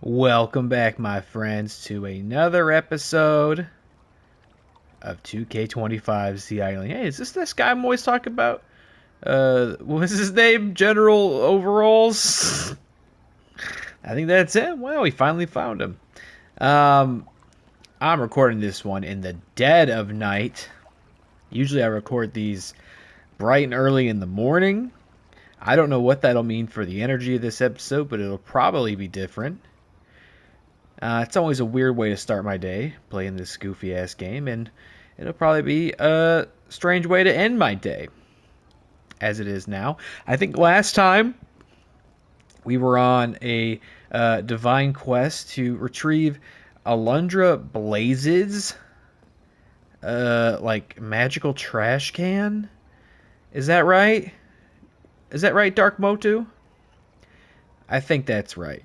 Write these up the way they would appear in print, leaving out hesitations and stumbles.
Welcome back, my friends, to another episode of 2K25's The Island. Hey, is this guy I'm always talking about? What was his name? General Overalls? I think that's him. Well, we finally found him. I'm recording this one in the dead of night. Usually I record these bright and early in the morning. I don't know what that'll mean for the energy of this episode, but it'll probably be different. It's always a weird way to start my day, playing this goofy-ass game, and it'll probably be a strange way to end my day, as it is now. I think last time we were on a divine quest to retrieve Alundra Blaze's like magical trash can. Is that right? Is that right, Dark Motu? I think that's right.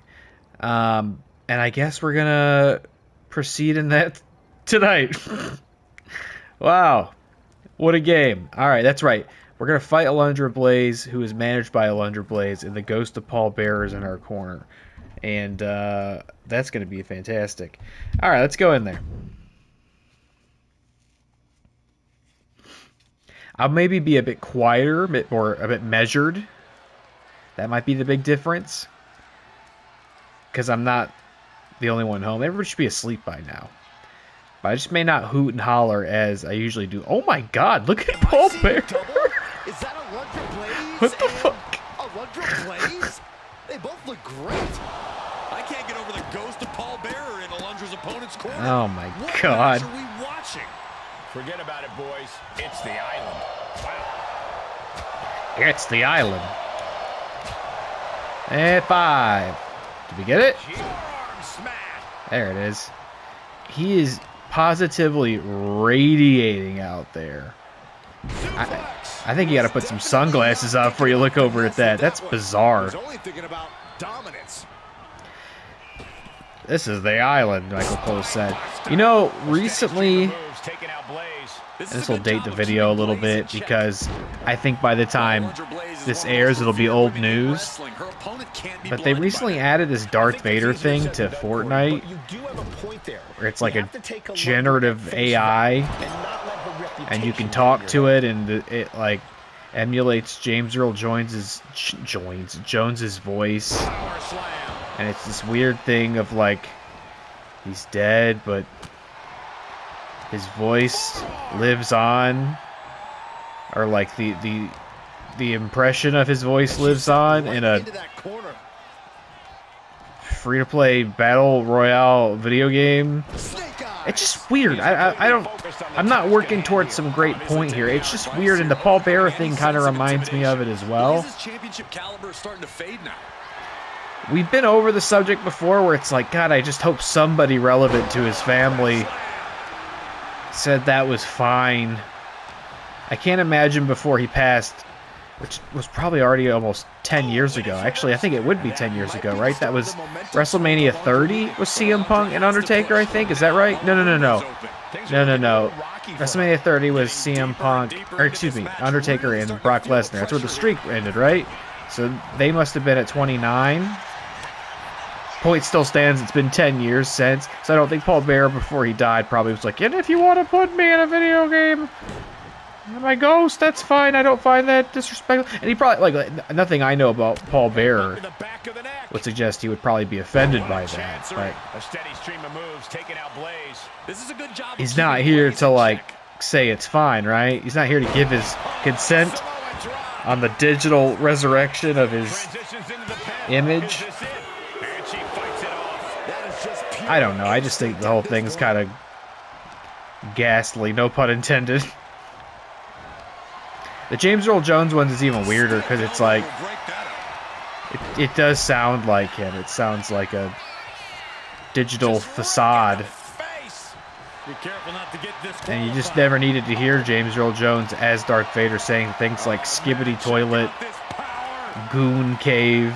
And I guess we're gonna proceed in that tonight. Wow. What a game. Alright, that's right. We're gonna fight Alundra Blaze, who is managed by Alundra Blaze, and the ghost of Paul Bearer is in our corner. And that's gonna be fantastic. Alright, let's go in there. I'll maybe be a bit quieter, a bit measured. That might be the big difference. Because I'm not the only one home. Everybody should be asleep by now. But I just may not hoot and holler as I usually do. Oh my god, look at Paul Bearer. Is that Alundra Blaze? What the fuck? Alundra Blaze? They both look great. I can't get over the ghost of Paul Bearer in Alundra's opponent's corner. Oh my what god. match are we watching? Forget about it, boys. It's the island. Wow. It's the island. And 5. Did we get it? There it is. He is positively radiating out there. I think you got to put some sunglasses on before you look over at that. That's bizarre. This is the island, Michael Cole said. You know, recently, and this will date the video a little bit because I think by the time this airs, it'll be old news. But they recently added this Darth Vader thing to Fortnite, where it's like a generative AI, and you can talk to it, and it like emulates James Earl Jones's voice, and it's this weird thing of like he's dead, but his voice lives on, or like the impression of his voice lives on in a free-to-play battle royale video game. It's just weird. I'm not working towards some great point here. It's just weird, and the Paul Bearer thing kind of reminds me of it as well. We've been over the subject before where it's like, God, I just hope somebody relevant to his family said that was fine. I can't imagine before he passed, which was probably already almost 10 years ago. Actually, I think it would be 10 years ago, right? That was WrestleMania 30 was CM Punk and Undertaker, I think. Is that right? No. WrestleMania 30 was CM Punk, or excuse me, Undertaker and Brock Lesnar. That's where the streak ended, right? So they must have been at 29. Point still stands. It's been 10 years since. So I don't think Paul Bearer, before he died, probably was like, and if you want to put me in a video game, my ghost, that's fine. I don't find that disrespectful. And he probably, like, nothing I know about Paul Bearer would suggest he would probably be offended by that. But a steady stream of moves taking out Blaze. This is a good job. He's not here to, like, say it's fine, right? He's not here to give his consent on the digital resurrection of his image. I don't know. I just think the whole thing's kind of ghastly. No pun intended. The James Earl Jones one is even weirder because it's like it does sound like him. It sounds like a digital facade. And you just never needed to hear James Earl Jones as Darth Vader saying things like skibbity toilet, goon cave,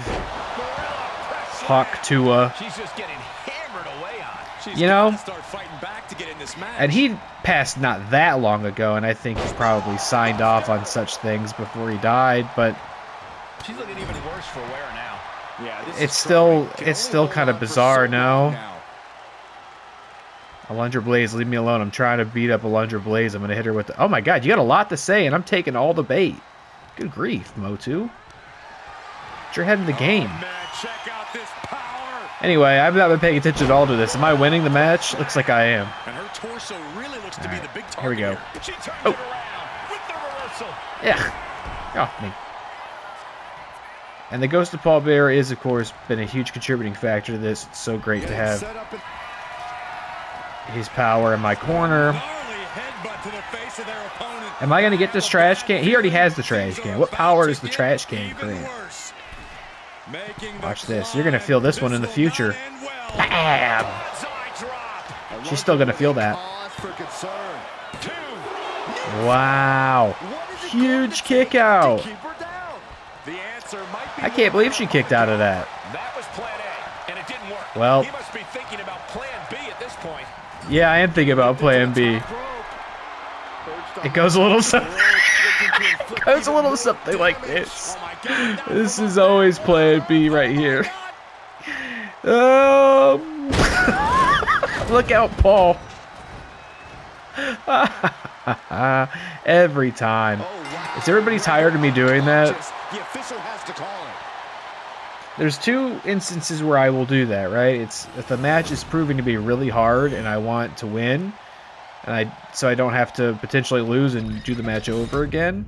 hawk tua. You know? And he passed not that long ago, and I think he probably signed off on such things before he died, but she's looking even worse for wear now. Yeah, this It's is trying. Can still only kind hold of on for bizarre so long now. now. Alundra Blaze, leave me alone. I'm trying to beat up Alundra Blaze. I'm going to hit her with the... Oh my god, you got a lot to say, and I'm taking all the bait. Good grief, Motu. Get your head in the game. Oh, man, check out this power. Anyway, I've not been paying attention at all to this. Am I winning the match? Looks like I am. And her torso really looks to be the big target Here we go. She turns Oh. it around with the reversal. Yeah. Oh, me. And the Ghost of Paul Bearer is, of course, been a huge contributing factor to this. It's so great to have his power in my corner. Am I going to get this trash can? He already has the trash can. What power does the trash can create? Watch this. You're going to feel this one in the future. Bam! She's still going to feel that. Wow. Huge kick out. I can't believe she kicked out of that. That was plan A, and it didn't work. Well, He must be thinking about plan B at this point. yeah, I am thinking about plan B. It goes a little something. It goes a little something like this. This is always plan B right here. Look out, Paul. Every time. Is everybody tired of me doing that? The official has to call it. There's two instances where I will do that, right? It's if the match is proving to be really hard and I want to win, and so I don't have to potentially lose and do the match over again.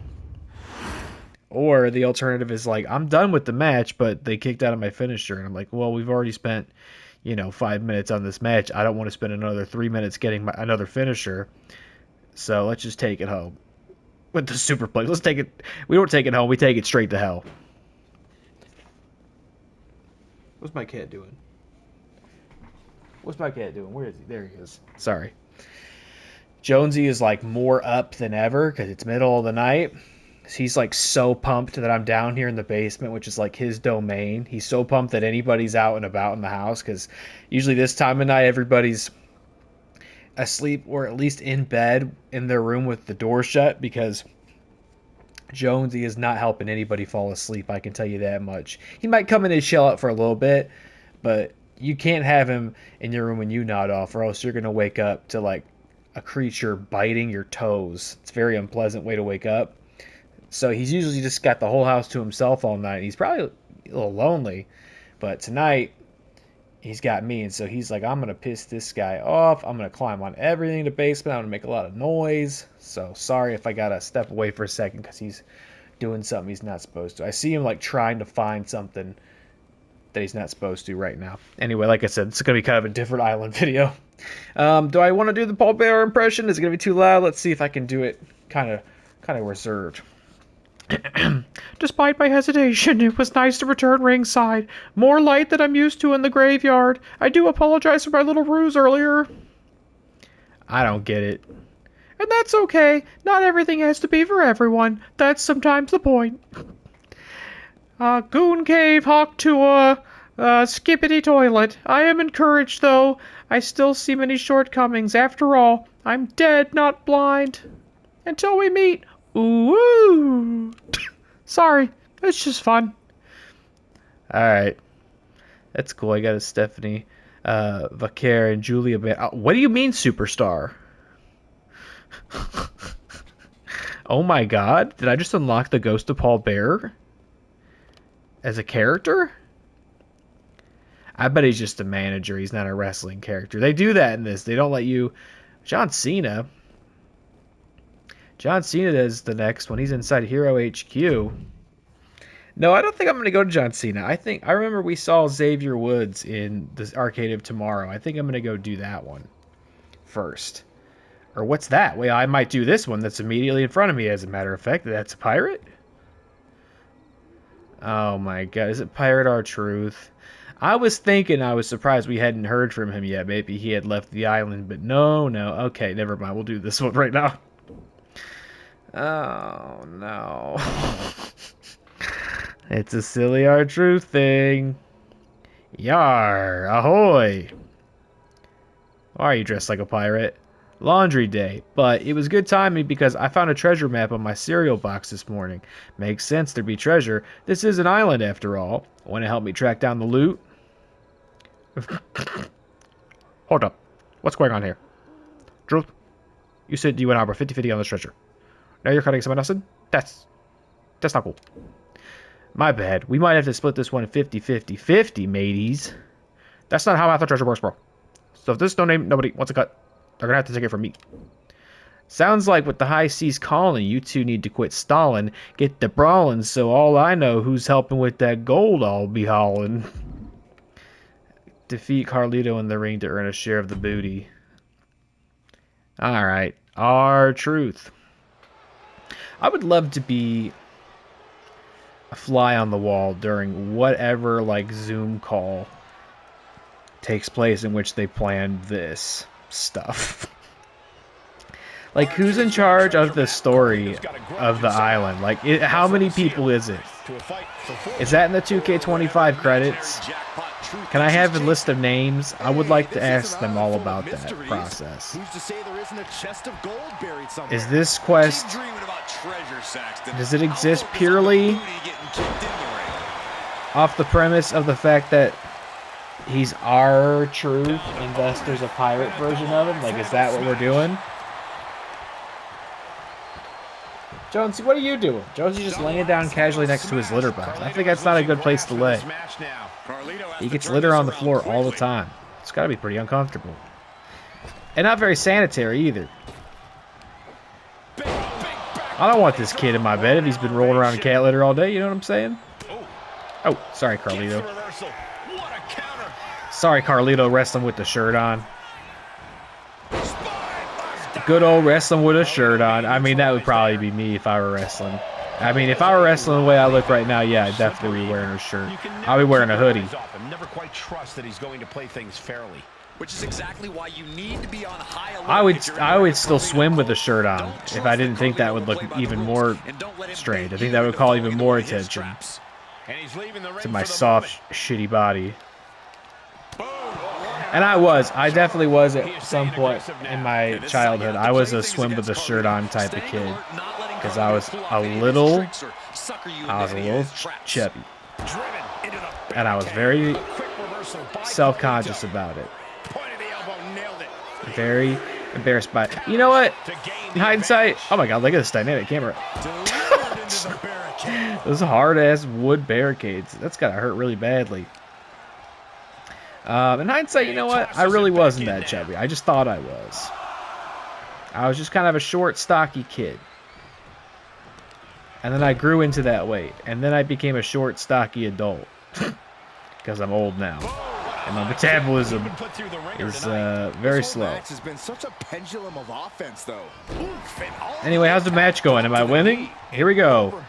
Or the alternative is like, I'm done with the match, but they kicked out of my finisher, and I'm like, well, we've already spent, 5 minutes on this match. I don't want to spend another 3 minutes getting another finisher. So let's just take it home with the superplex. Let's take it. We don't take it home. We take it straight to hell. What's my cat doing? What's my cat doing? Where is he? There he is. Sorry. Jonesy is like more up than ever because it's middle of the night. He's like so pumped that I'm down here in the basement, which is like his domain. He's so pumped that anybody's out and about in the house because usually this time of night everybody's asleep or at least in bed in their room with the door shut because Jonesy is not helping anybody fall asleep. I can tell you that much. He might come in and chill out for a little bit, but you can't have him in your room when you nod off, or else you're going to wake up to like a creature biting your toes. It's a very unpleasant way to wake up. So he's usually just got the whole house to himself all night. He's probably a little lonely, but tonight he's got me, and so he's like, I'm going to piss this guy off. I'm going to climb on everything in the basement. I'm going to make a lot of noise. So sorry if I got to step away for a second because he's doing something he's not supposed to. I see him like trying to find something that he's not supposed to right now. Anyway, like I said, it's going to be kind of a different island video. Do I want to do the Paul Bearer impression? Is it going to be too loud? Let's see if I can do it kind of reserved. Despite my hesitation, it was nice to return ringside. More light than I'm used to in the graveyard. I do apologize for my little ruse earlier. I don't get it. And that's okay. Not everything has to be for everyone. That's sometimes the point. Goon Cave Hawk to Skippity Toilet. I am encouraged, though. I still see many shortcomings. After all, I'm dead, not blind. Until we meet. Ooh. Sorry. It's just fun. Alright. That's cool. I got a Stephanie Vaquer and Julia. What do you mean, superstar? Oh my god. Did I just unlock the Ghost of Paul Bearer? As a character? I bet he's just a manager. He's not a wrestling character. They do that in this. They don't let you... John Cena does the next one. He's inside Hero HQ. No, I don't think I'm going to go to John Cena. I remember we saw Xavier Woods in the Arcade of Tomorrow. I think I'm going to go do that one first. Or what's that? Well, I might do this one that's immediately in front of me, as a matter of fact. That's a pirate? Oh my god, is it Pirate R-Truth? I was surprised we hadn't heard from him yet. Maybe he had left the island, but no. Okay, never mind. We'll do this one right now. Oh, no. It's a silly R-Truth thing. Yar, ahoy. Why are you dressed like a pirate? laundry day. But it was good timing because I found a treasure map on my cereal box this morning. Makes sense there'd be treasure. This is an island after all. Want to help me track down the loot? Hold up. What's going on here? Drew, you said you and I were 50-50 on this treasure. Now you're cutting someone else in? That's not cool. My bad. We might have to split this one 50-50-50, mateys. That's not how I thought treasure works, bro. So if this no name, nobody wants a cut, they're gonna have to take it from me. Sounds like with the high seas calling, you two need to quit stalling, get the brawling, so all I know who's helping with that gold I'll be hauling. Defeat Carlito in the ring to earn a share of the booty. Alright, R-Truth. I would love to be a fly on the wall during whatever, like, Zoom call takes place in which they plan this stuff. Like, who's in charge of the story of the island? Like, how many people is it? Is that in the 2K25 credits? Can I have a list of names? I would like to ask them all about that process. Is this quest... Does it exist purely off the premise of the fact that he's our truth and Vester's a pirate version of him? Like, is that what we're doing? Jonesy, what are you doing? Jonesy's just laying down casually next to his litter box. I think that's not a good place to lay. He gets litter on the floor all the time. It's got to be pretty uncomfortable. And not very sanitary either. I don't want this kid in my bed if he's been rolling around in cat litter all day, you know what I'm saying? Oh, sorry, Carlito. Sorry, Carlito, wrestling with the shirt on. Good old wrestling with a shirt on. I mean, that would probably be me if I were wrestling. I mean, if I were wrestling the way I look right now, yeah, I'd definitely be wearing a shirt. I'll be wearing a hoodie. Never quite trust that he's going to play things fairly. Which is exactly why you need to be on high alert. I would still swim with a shirt on if I didn't think that would look even more strange. I think that would call even more attention to my soft, shitty body. And I definitely was at some point in my childhood. I was a swim with a shirt on type of kid because I was a little chubby, and I was very self-conscious about it. Very embarrassed by it. You know what? In hindsight, oh my god, look at this dynamic camera. Those hard-ass wood barricades. That's gotta hurt really badly. In hindsight, you know what? I really wasn't that chubby. I just thought I was. I was just kind of a short, stocky kid. And then I grew into that weight. And then I became a short, stocky adult. Because I'm old now. And my metabolism is very slow. Anyway, how's the match going? Am I winning? Here we go.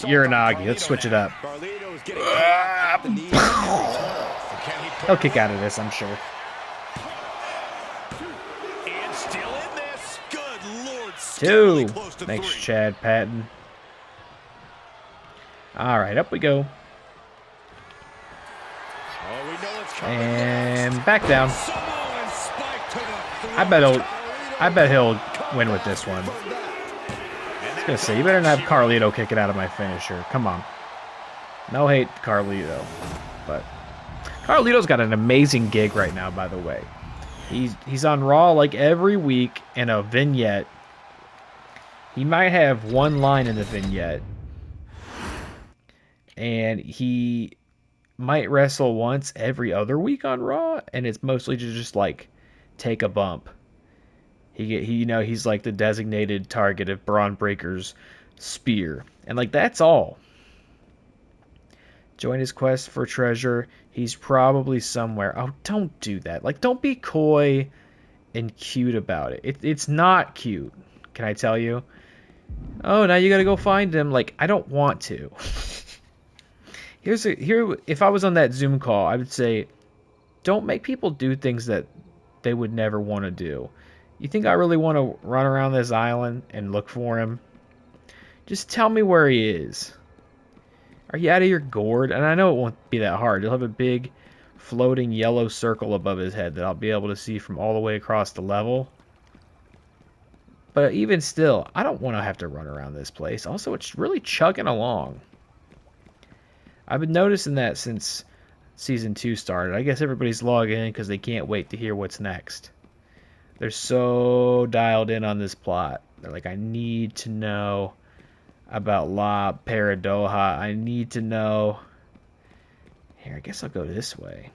Uranagi. Let's switch it up. He'll kick out of this, I'm sure. Two. Thanks, Chad Patton. All right, up we go. And back down. I bet he'll win with this one. I was gonna say, you better not have Carlito kick it out of my finisher. Come on. No hate, Carlito, but Carlito's got an amazing gig right now, by the way. He's on Raw like every week in a vignette. He might have one line in the vignette. And he might wrestle once every other week on Raw, and it's mostly to just like take a bump. He's like the designated target of Braun Breaker's spear. And like that's all. Join his quest for treasure. He's probably somewhere. Oh, don't do that. Like, don't be coy and cute about it. It's not cute. Can I tell you? Oh, now you gotta go find him. Like, I don't want to. If I was on that Zoom call, I would say, don't make people do things that they would never want to do. You think I really want to run around this island and look for him? Just tell me where he is. Are you out of your gourd? And I know it won't be that hard. You'll have a big floating yellow circle above his head that I'll be able to see from all the way across the level. But even still, I don't want to have to run around this place. Also, it's really chugging along. I've been noticing that since Season 2 started. I guess everybody's logging in because they can't wait to hear what's next. They're so dialed in on this plot. They're like, I need to know about La Paradoja. I need to know... Here, I guess I'll go this way.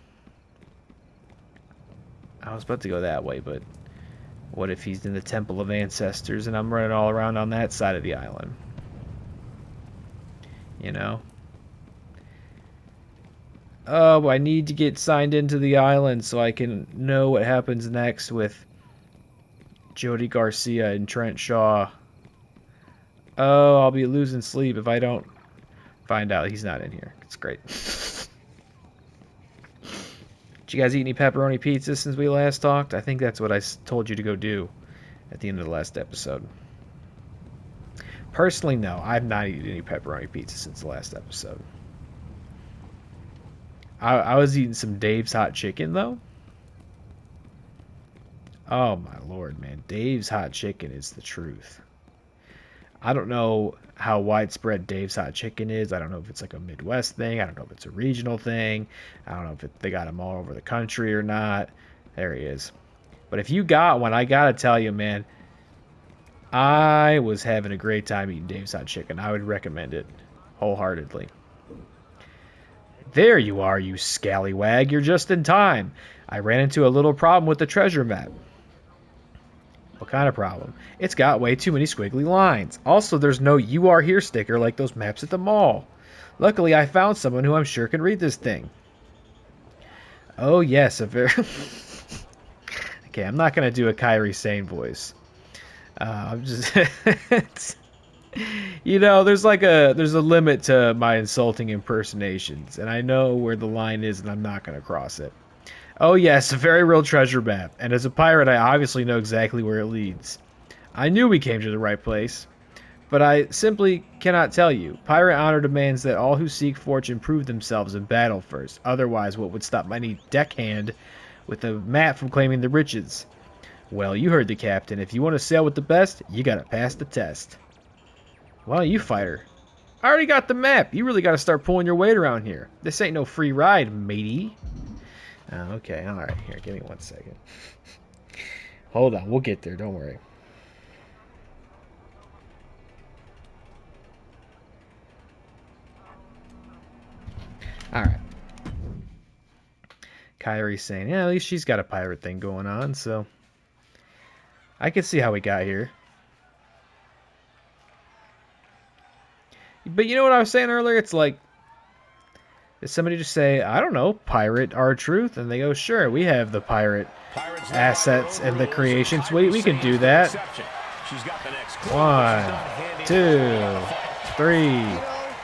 I was about to go that way, but what if he's in the Temple of Ancestors and I'm running all around on that side of the island? You know? Oh, I need to get signed into the island so I can know what happens next with Jody Garcia and Trent Shaw. Oh, I'll be losing sleep if I don't find out he's not in here. It's great. Did you guys eat any pepperoni pizza since we last talked? I think that's what I told you to go do at the end of the last episode. Personally, no. I've not eaten any pepperoni pizza since the last episode. I was eating some Dave's Hot Chicken, though. Oh, my Lord, man. Dave's Hot Chicken is the truth. I don't know how widespread Dave's Hot Chicken is. I don't know if it's like a Midwest thing. I don't know if it's a regional thing. I don't know if they got them all over the country or not. There he is. But if you got one, I got to tell you, man, I was having a great time eating Dave's Hot Chicken. I would recommend it wholeheartedly. There you are, you scallywag. You're just in time. I ran into a little problem with the treasure map. What kind of problem? It's got way too many squiggly lines. Also, there's no "You Are Here" sticker like those maps at the mall. Luckily, I found someone who I'm sure can read this thing. Oh, yes, a very... Okay, I'm not going to do a Kairi Sane voice. I'm just... You know, there's a limit to my insulting impersonations, and I know where the line is, and I'm not going to cross it. Oh yes, a very real treasure map, and as a pirate, I obviously know exactly where it leads. I knew we came to the right place, but I simply cannot tell you. Pirate honor demands that all who seek fortune prove themselves in battle first. Otherwise, what would stop my neat deckhand with a map from claiming the riches? Well, you heard the captain. If you want to sail with the best, you gotta pass the test. Why don't you fight her? I already got the map. You really got to start pulling your weight around here. This ain't no free ride, matey. Okay, all right. Here, give me 1 second. Hold on. We'll get there. Don't worry. All right. Kairi's saying, yeah, at least she's got a pirate thing going on, so I can see how we got here. But you know what I was saying earlier? It's like, did somebody just say, I don't know, pirate R-Truth? And they go, sure, we have the pirate assets and the creations. We can do that. 1, 2, 3,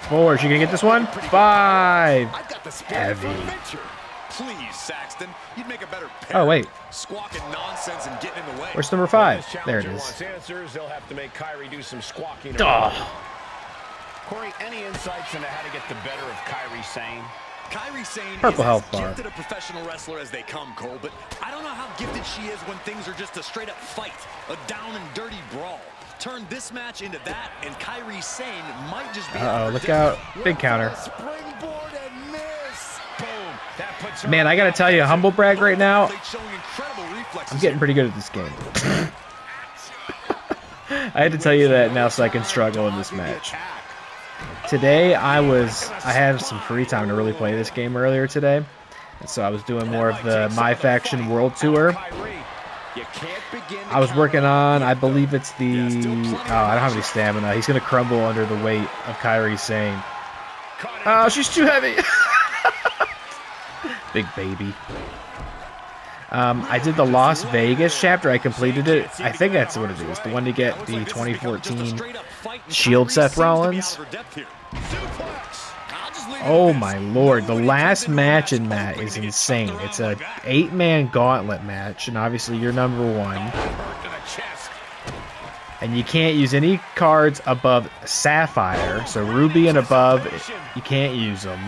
4. Is she going to get this one? 5. Heavy. Please, Saxton, you'd make a better parent. Oh, wait. Squawking nonsense and getting in the way. Where's number 5? There it is. Answers, they'll have to make Kairi do some squawking. Corey, any insights into how to get the better of Kairi Sane? Kairi Sane Purple is health as bar. gifted a professional wrestler as they come, Cole, but I don't know how gifted she is when things are just a straight-up fight, a down-and-dirty brawl. Turn this match into that, and Kairi Sane might just be... Uh-oh, look out. Big counter. Man, I gotta tell you, humble brag right now, I'm getting pretty good at this game. I had to tell you that now so I can struggle in this match. Today, I had some free time to really play this game earlier today. And so I was doing more of the My Faction World Tour. I was working on, I believe it's the... Oh, I don't have any stamina. He's going to crumble under the weight of Kairi Sane. Oh, she's too heavy. Big baby. I did the Las Vegas chapter. I completed it. I think that's what it is. The one to get the 2014 Shield Seth Rollins. Oh my lord. The last match in that is insane. It's a 8-man gauntlet match, and obviously you're number 1. And you can't use any cards above Sapphire. So Ruby and above, you can't use them.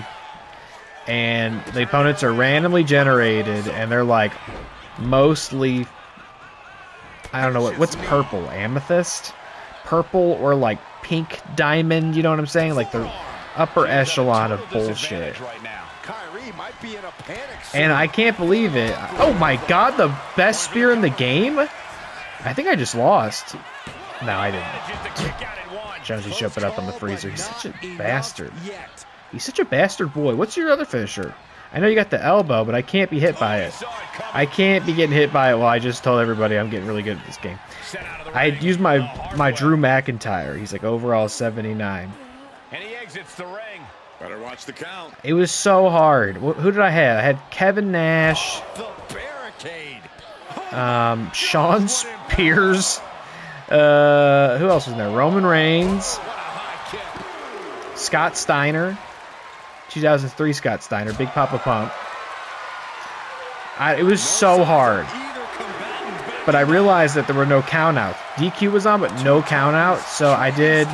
And the opponents are randomly generated, and they're like mostly I don't know what's purple, amethyst, purple or like pink diamond. You know what I'm saying? Like the upper echelon of bullshit. And I can't believe it. Oh my god, the best spear in the game? I think I just lost. No, I didn't. Jonesy showed it up on the freezer. He's such a bastard. He's such a bastard boy. What's your other finisher? I know you got the elbow, but I can't be hit by it. I can't be getting hit by it. Well, I just told everybody I'm getting really good at this game. I used my Drew McIntyre. He's like overall 79. And he exits the ring. Better watch the count. It was so hard. Who did I have? I had Kevin Nash. The barricade. Sean Spears. Who else was in there? Roman Reigns. Scott Steiner. 2003 Scott Steiner. Big Papa Pump. It was so hard. But I realized that there were no countouts. DQ was on, but no countouts. So I did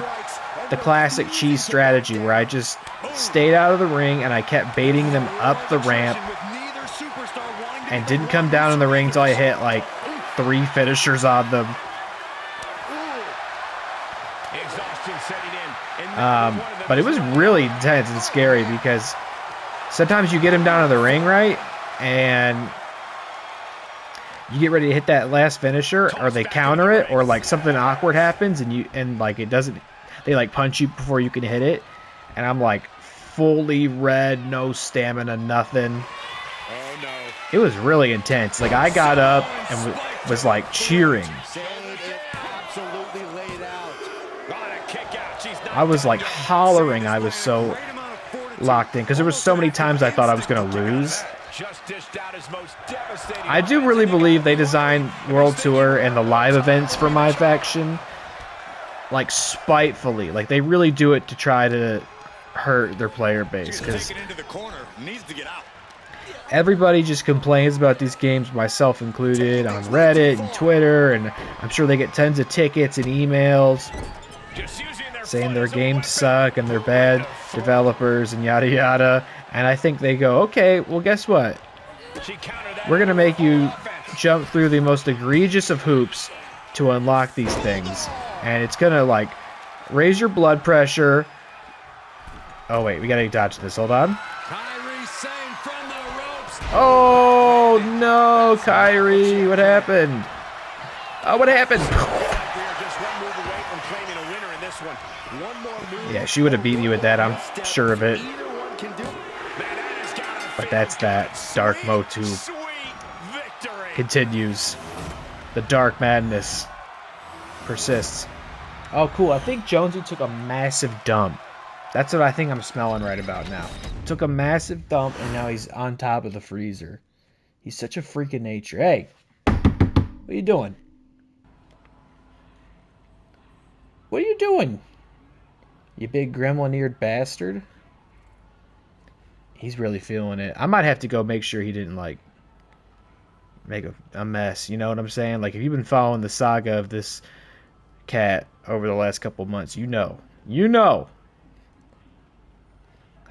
the classic cheese strategy where I just stayed out of the ring and I kept baiting them up the ramp and didn't come down in the ring until I hit like 3 finishers on them. But it was really intense and scary because sometimes you get them down in the ring, right? And you get ready to hit that last finisher, or they counter it, or like something awkward happens and like it doesn't, they like punch you before you can hit it. And I'm like fully red, no stamina, nothing. Oh no. It was really intense. Like I got up and was like cheering. I was like hollering. I was so locked in because there was so many times I thought I was going to lose. I do really believe they designed World Tour and the live events for my faction like spitefully. Like they really do it to try to hurt their player base because everybody just complains about these games, myself included, on Reddit and Twitter, and I'm sure they get tons of tickets and emails saying their games suck and they're bad developers and yada yada. And I think they go, okay, well guess what? We're going to make you jump through the most egregious of hoops to unlock these things. And it's going to like raise your blood pressure. Oh wait, we got to dodge this. Hold on. Oh no, Kyrie, what happened? Oh, what happened? Yeah, she would have beaten you with that, I'm sure of it. But that's that. Dark Motu continues. The dark madness persists. Oh, cool. I think Jonesy took a massive dump. That's what I think I'm smelling right about now. Took a massive dump, and now he's on top of the freezer. He's such a freak of nature. Hey, what are you doing? What are you doing? You big gremlin-eared bastard. He's really feeling it. I might have to go make sure he didn't, like, make a mess. You know what I'm saying? Like, if you've been following the saga of this cat over the last couple months, you know. You know.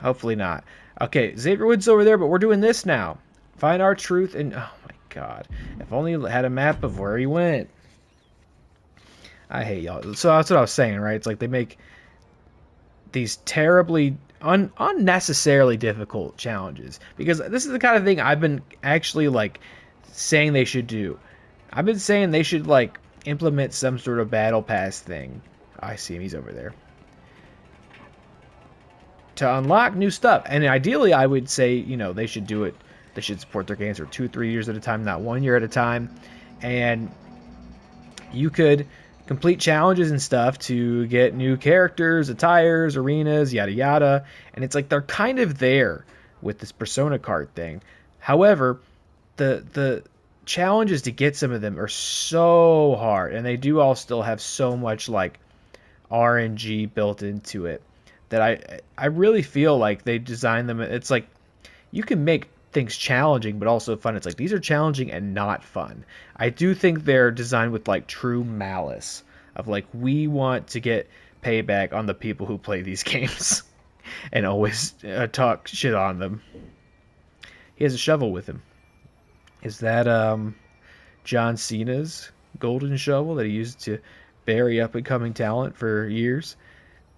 Hopefully not. Okay, Xavier Woods over there, but we're doing this now. Find our truth and... Oh, my God. If only you had a map of where he went. I hate y'all. So that's what I was saying, right? It's like they make these terribly... unnecessarily difficult challenges, because this is the kind of thing I've been actually like saying they should do. I've been saying they should like implement some sort of battle pass thing. I see him, he's over there, to unlock new stuff. And ideally I would say, you know, they should do it, they should support their games for 2-3 years at a time, not 1 year at a time. And you could complete challenges and stuff to get new characters, attires, arenas, yada yada. And it's like they're kind of there with this Persona card thing. However, the challenges to get some of them are so hard, and they do all still have so much like RNG built into it that I really feel like they designed them. It's like you can make things challenging but also fun. It's like these are challenging and not fun. I do think they're designed with like true malice of like, we want to get payback on the people who play these games and always talk shit on them. He has a shovel with him. Is that John Cena's golden shovel that he used to bury up-and-coming talent for years.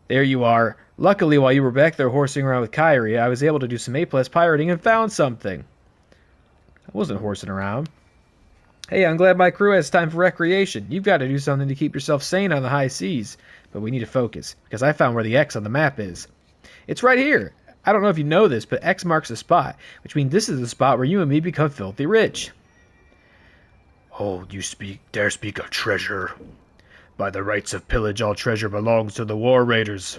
There you are. Luckily, while you were back there horsing around with Kyrie, I was able to do some A+ pirating and found something. I wasn't horsing around. Hey, I'm glad my crew has time for recreation. You've got to do something to keep yourself sane on the high seas. But we need to focus, because I found where the X on the map is. It's right here. I don't know if you know this, but X marks a spot, which means this is the spot where you and me become filthy rich. Oh, you dare speak of treasure. By the rights of pillage, all treasure belongs to the war raiders.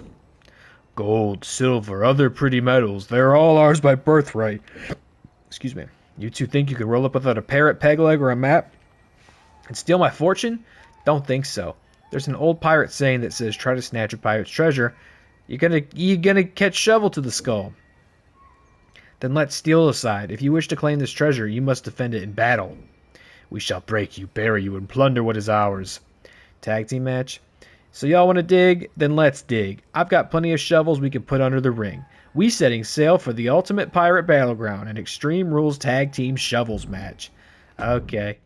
Gold, silver, other pretty metals, they're all ours by birthright. Excuse me. You two think you could roll up without a parrot, peg leg, or a map and steal my fortune? Don't think so. There's an old pirate saying that says, try to snatch a pirate's treasure, you're gonna catch shovel to the skull. Then let steel aside. If you wish to claim this treasure, you must defend it in battle. We shall break you, bury you, and plunder what is ours. Tag team match? So y'all want to dig? Then let's dig. I've got plenty of shovels we can put under the ring. We setting sail for the ultimate pirate battleground, an Extreme Rules tag team shovels match. Okay.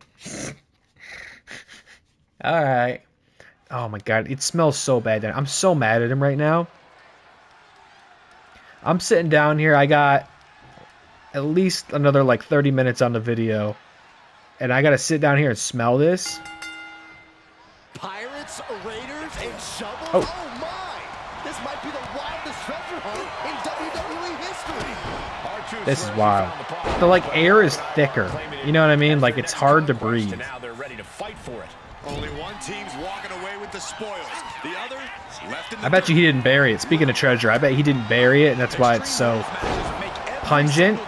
Alright. Oh my god, it smells so bad. I'm so mad at him right now. I'm sitting down here. I got at least another like 30 minutes on the video. And I gotta sit down here and smell this. Pirates, raiders, and shovels? Oh. Oh my! This might be the wildest treasure hunt in WWE history. This is wild. The like air is thicker. You know what I mean? Like it's hard to breathe. Now they're ready to fight for it. Only one team's walking away with the spoils. The other left in the I bet you he didn't bury it. Speaking of treasure, I bet he didn't bury it, and that's why it's so pungent.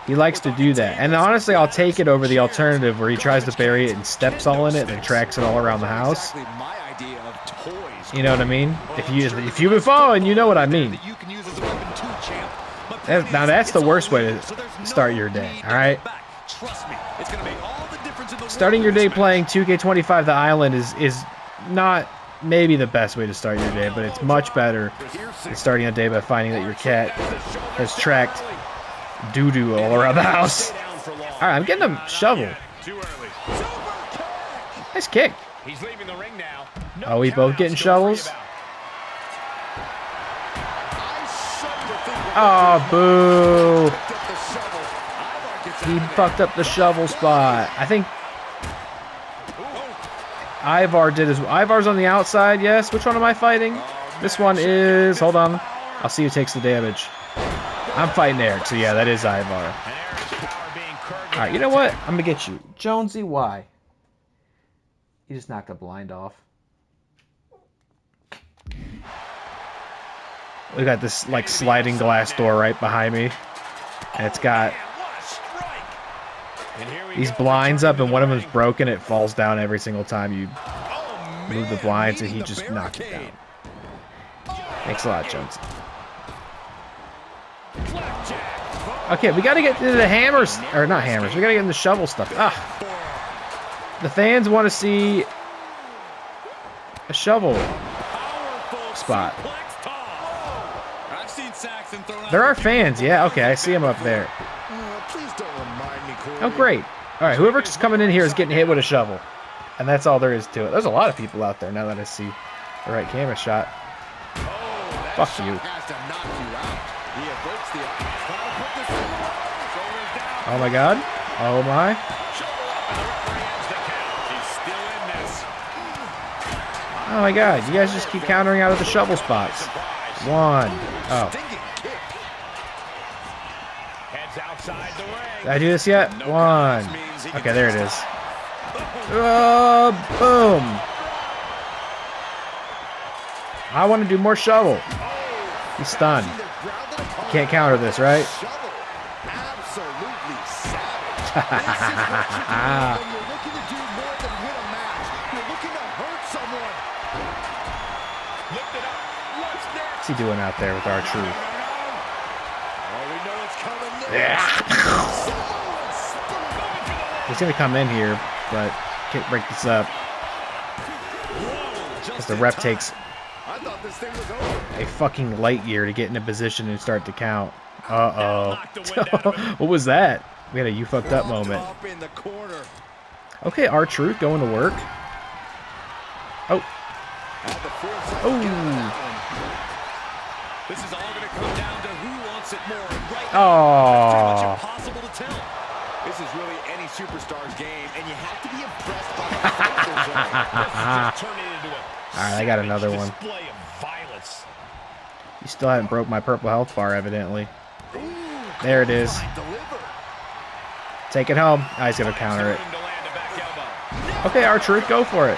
He likes to do that. And honestly, I'll take it over the alternative where he tries to bury it and steps all in it, then tracks it all around the house. You know what I mean? If you've been following, you know what I mean. Now that's the worst way to start your day, alright? Starting your day playing 2K25 The Island is not maybe the best way to start your day, but it's much better than starting a day by finding that your cat has tracked doo-doo all around the house. Alright, I'm getting a shovel. Nice kick. Oh, we both getting shovels? Oh, boo. He fucked up the shovel spot. I think Ivar did his... Ivar's on the outside, yes. Which one am I fighting? This one is... Hold on. I'll see who takes the damage. I'm fighting Eric, so yeah, that is Ivar. Alright, you know what? I'm gonna get you. Jonesy, why? He just knocked a blind off. We got this, like, sliding glass door right behind me. And it's got these blinds up, and one of them is broken. It falls down every single time you move the blinds, and he just knocked it down. Thanks a lot, Jonesy. Okay, we gotta get to the hammers, or not hammers, we gotta get in the shovel stuff. Ah. The fans want to see a shovel spot. There are fans, yeah, okay, I see them up there. Oh, great. Alright, whoever's coming in here is getting hit with a shovel. And that's all there is to it. There's a lot of people out there now that I see the right camera shot. Fuck you. Oh my god. Oh my. Oh my god. You guys just keep countering out of the shovel spots. One. Oh. Did I do this yet? One. Okay, there it is. Boom. I want to do more shovel. He's stunned. Can't counter this, right? What's he doing out there with our truth? Yeah. He's gonna come in here, but can't break this up because the ref takes a fucking light year to get in a position and start to count. Uh-oh. What was that? We had a you fucked up moment. Okay, R-Truth going to work. Oh. Oh. This is all going to come down to who wants it more. Right now, Oh. it's pretty much impossible to tell. This is really any superstar's game, and you have to be impressed by the fight they're showing. This is just turning into a all right, I got another one. display of violence. You still haven't broke my purple health bar, evidently. Ooh, There it is. deliver. Take it home. Oh, he's going to counter it. Okay, R-Truth, go for it.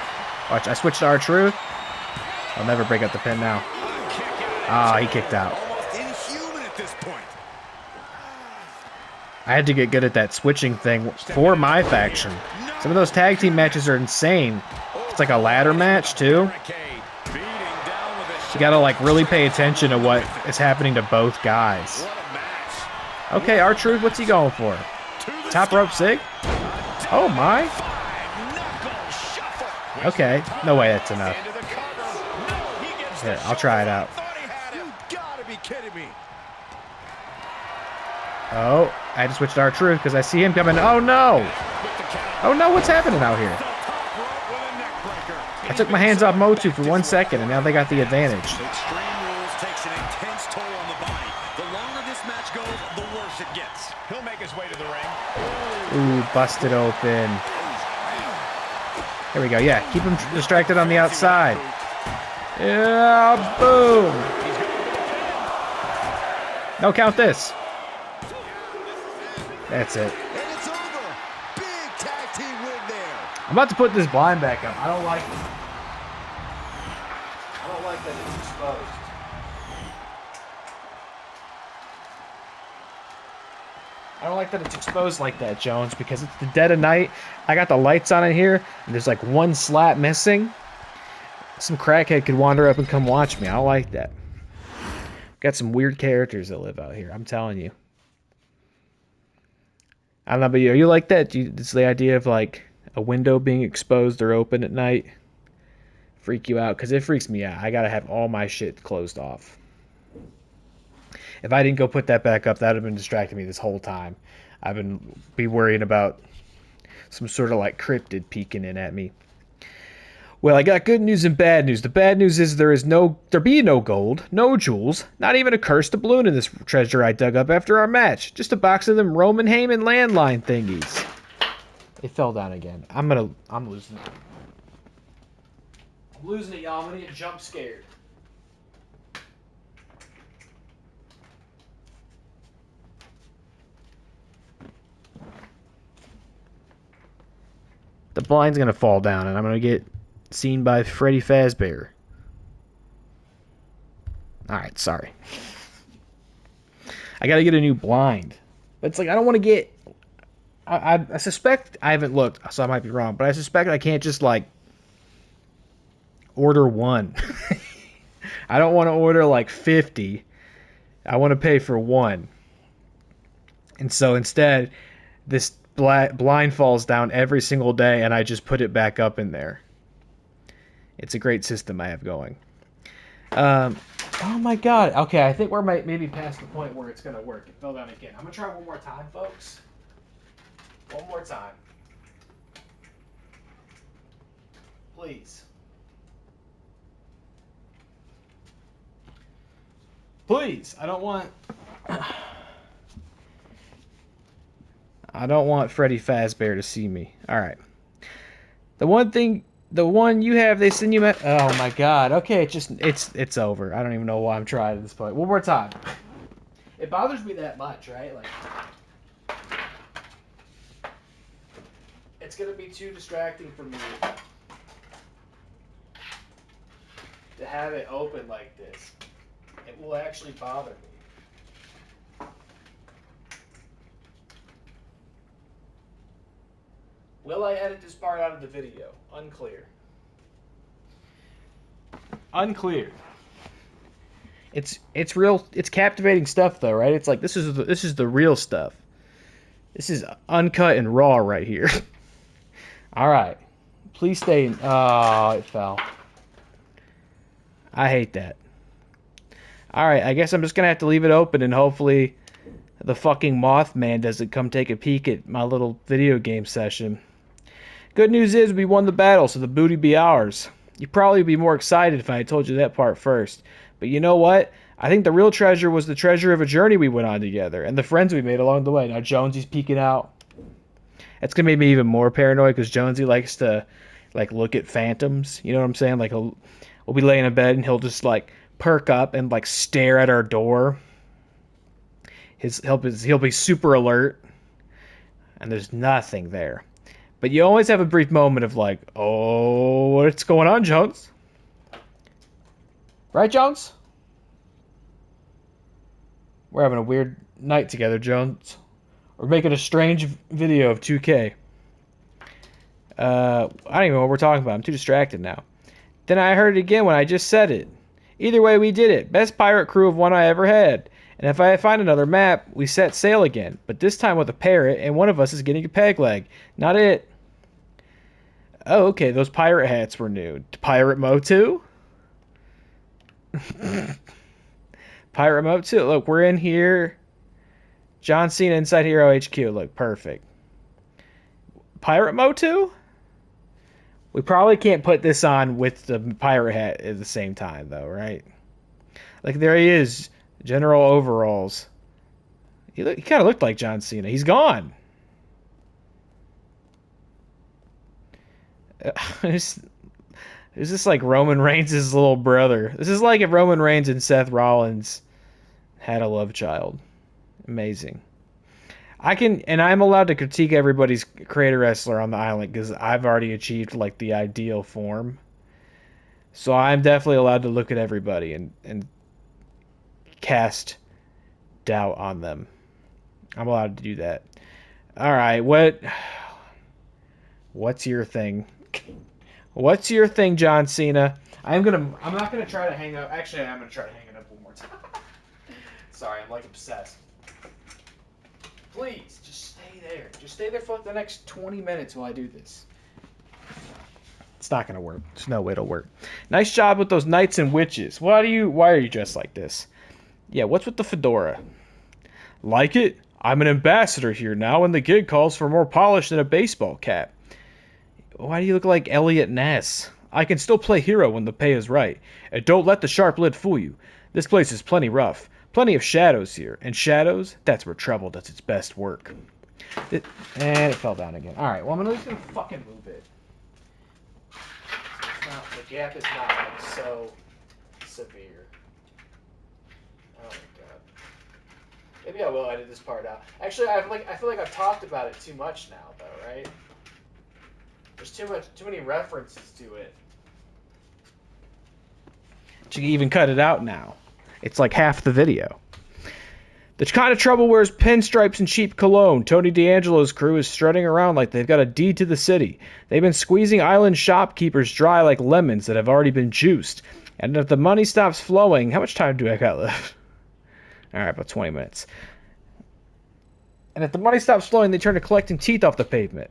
Watch, I switched to R-Truth. I'll never break up the pin now. Ah, he kicked out. Almost inhuman at this point. I had to get good at that switching thing for my faction. Some of those tag team matches are insane. It's like a ladder match, too. You gotta, like, really pay attention to what is happening to both guys. Okay, R-Truth, what's he going for? Top rope sig? Oh, my. Okay, no way that's enough. Here, I'll try it out. Oh, I had to switch to R-Truth because I see him coming. Oh, no. Oh, no, what's happening out here? I took my hands off Motu for 1 second, and now they got the advantage. Extreme Rules takes an intense toll on the body. The longer this match goes, the worse it gets. He'll make his way to the ring. Ooh, busted open. Here we go. Yeah, keep him distracted on the outside. Yeah, boom. No, count this. That's it. And it's over. Big tag team win there. I'm about to put this blind back up. I don't like it. I don't like that it's exposed. I don't like that it's exposed like that, Jones, because it's the dead of night. I got the lights on in here, and there's like one slat missing. Some crackhead could wander up and come watch me. I don't like that. Got some weird characters that live out here. I'm telling you. I don't know, but are you like that? It's the idea of like a window being exposed or open at night freak you out? Because it freaks me out. I gotta have all my shit closed off. If I didn't go put that back up, that would have been distracting me this whole time. I've been worrying about some sort of like cryptid peeking in at me. Well, I got good news and bad news. The bad news is there be no gold, no jewels, not even a cursed doubloon in this treasure I dug up after our match. Just a box of them Roman Heyman landline thingies. It fell down again. I'm losing it. I'm losing it, y'all. I'm gonna get jump scared. The blind's gonna fall down, and I'm gonna get seen by Freddy Fazbear. Alright, sorry. I gotta get a new blind. But it's like, I don't want to get... I suspect... I haven't looked, so I might be wrong. But I suspect I can't just, like, order one. I don't want to order, like, 50. I want to pay for one. And so instead, this blind falls down every single day, and I just put it back up in there. It's a great system I have going. Oh my god. Okay, I think we're maybe past the point where it's going to work. It fell down again. I'm going to try one more time, folks. One more time. Please. Please. I don't want Freddy Fazbear to see me. Alright. The one you have, they send you... Oh my god. Okay, it's over. I don't even know why I'm trying at this point. One more time. It bothers me that much, right? Like, it's going to be too distracting for me to have it open like this. It will actually bother me. Will I edit this part out of the video? Unclear. Unclear. It's real. It's captivating stuff, though, right? It's like this is the real stuff. This is uncut and raw right here. All right, please stay in. Oh, it fell. I hate that. All right, I guess I'm just gonna have to leave it open and hopefully the fucking Mothman doesn't come take a peek at my little video game session. Good news is we won the battle, so the booty be ours. You'd probably be more excited if I had told you that part first. But you know what? I think the real treasure was the treasure of a journey we went on together and the friends we made along the way. Now Jonesy's peeking out. It's gonna make me even more paranoid because Jonesy likes to like look at phantoms. You know what I'm saying? Like we'll be laying in bed and he'll just like perk up and like stare at our door. He'll be super alert, and there's nothing there. But you always have a brief moment of like, oh, what's going on, Jones? Right, Jones? We're having a weird night together, Jones. We're making a strange video of 2K. I don't even know what we're talking about. I'm too distracted now. Then I heard it again when I just said it. Either way, we did it. Best pirate crew of one I ever had. And if I find another map, we set sail again. But this time with a parrot, and one of us is getting a peg leg. Not it. Oh, okay. Those pirate hats were new. Pirate Motu? Pirate Motu. Look, we're in here. John Cena inside Hero HQ. Look, perfect. Pirate Motu? We probably can't put this on with the pirate hat at the same time, though, right? Like, there he is. General overalls. He kind of looked like John Cena. He's gone. Is this like Roman Reigns' little brother? This is like if Roman Reigns and Seth Rollins had a love child. Amazing. I'm allowed to critique everybody's creator wrestler on the island because I've already achieved like the ideal form. So I'm definitely allowed to look at everybody and cast doubt on them. I'm allowed to do that. All right, what's your thing? What's your thing, John Cena? I'm not gonna try to hang up. Actually, I'm gonna try to hang it up one more time. Sorry, I'm like obsessed. Please, just stay there. Just stay there for like the next 20 minutes while I do this. It's not gonna work. There's no way it'll work. Nice job with those knights and witches. Why are you dressed like this? Yeah, what's with the fedora? Like it? I'm an ambassador here now, and the gig calls for more polish than a baseball cap. Why do you look like Elliot Ness? I can still play hero when the pay is right. And don't let the sharp lid fool you. This place is plenty rough. Plenty of shadows here. And shadows, that's where trouble does its best work. And it fell down again. Alright, well, I'm just going to fucking move it. The gap is not like so severe. Oh my god. Maybe I will edit this part out. Actually, I feel like I've talked about it too much now, though, right? There's too many references to it. You can even cut it out now. It's like half the video. The kind of trouble wears pinstripes and cheap cologne. Tony D'Angelo's crew is strutting around like they've got a deed to the city. They've been squeezing island shopkeepers dry like lemons that have already been juiced. And if the money stops flowing, how much time do I got left? Alright, about 20 minutes. And if the money stops flowing, they turn to collecting teeth off the pavement.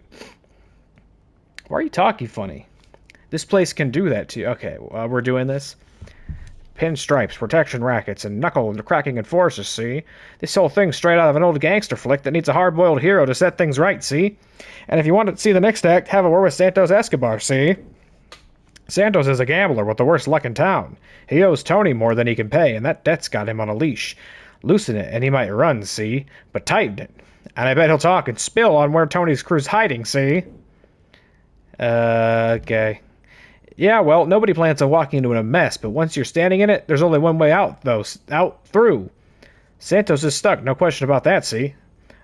Why are you talking funny? This place can do that to you. Okay, we're doing this. Pinstripes, protection rackets, and knuckle and cracking enforcers, see? This whole thing's straight out of an old gangster flick that needs a hard-boiled hero to set things right, see? And if you want to see the next act, have a word with Santos Escobar, see? Santos is a gambler with the worst luck in town. He owes Tony more than he can pay, and that debt's got him on a leash. Loosen it, and he might run, see? But tighten it. And I bet he'll talk and spill on where Tony's crew's hiding, see? Okay. Yeah, well, nobody plans on walking into a mess, but once you're standing in it, there's only one way out, though. Out through. Santos is stuck, no question about that, see?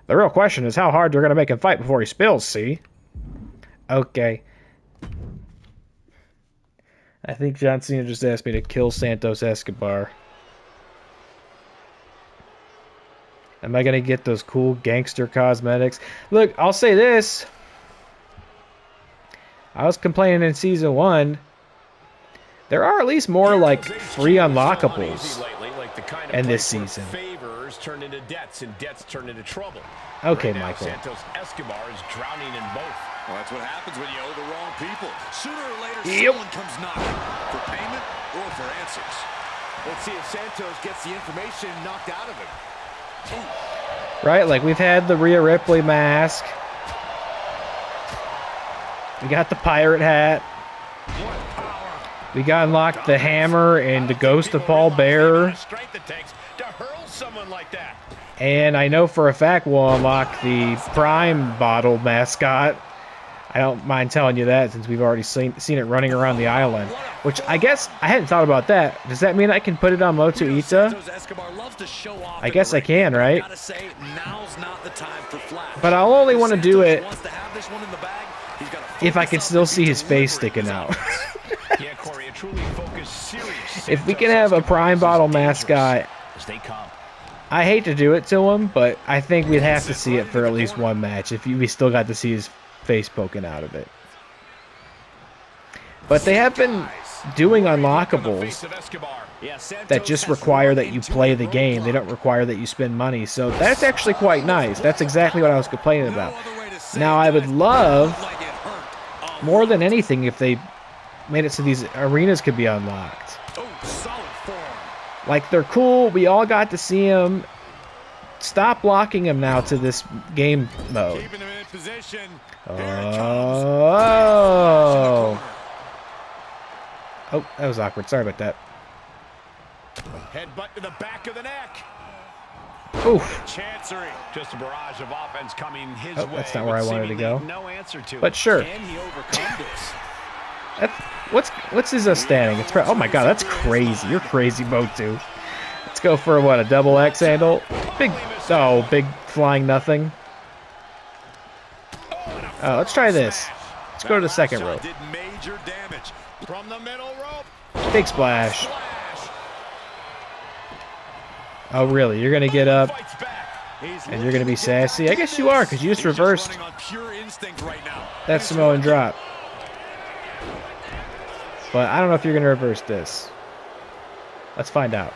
The real question is how hard they're going to make him fight before he spills, see? Okay. I think John Cena just asked me to kill Santos Escobar. Am I going to get those cool gangster cosmetics? Look, I'll say this. I was complaining in Season 1. There are at least more, like, free unlockables in this season. Turn into debts, and debts turn into trouble. Okay, right now, Michael. Santos Escobar is drowning in both. Well, that's what happens when you owe the wrong people. Sooner or later, someone comes knocking for payment or for answers. Let's see if Santos gets the information knocked out of him. Right, like we've had the Rhea Ripley mask. We got the pirate hat. We got unlocked the hammer and the ghost of Paul Bearer. And I know for a fact we'll unlock the Prime bottle mascot. I don't mind telling you that since we've already seen it running around the island. Which I guess I hadn't thought about that. Does that mean I can put it on Motu Ita? I guess I can, right? But I'll only want to do it if I can still see his face sticking out. If we can have a Prime bottle mascot, I hate to do it to him, but I think we'd have to see it for at least one match if we still got to see his face poking out of it. But they have been doing unlockables that just require that you play the game. They don't require that you spend money. So that's actually quite nice. That's exactly what I was complaining about. Now, I would love, more than anything, if they made it so these arenas could be unlocked. Like, they're cool. We all got to see them. Stop blocking him now to this game mode. Oh. Oh, that was awkward. Sorry about that. Headbutt to the back of the neck. Oof. Chancery. Just a barrage of offense coming his way. That's not where I wanted to go. No answer to but sure. Can he overcome this? What's his standing? It's oh my god, that's crazy. You're crazy, Motu. Let's go for what, a double X handle? Big flying nothing. Let's try this. Let's go to the second rope. Big splash. Oh really? You're gonna get up and you're gonna be sassy? I guess you are, because you just reversed that Samoan drop. But I don't know if you're going to reverse this. Let's find out.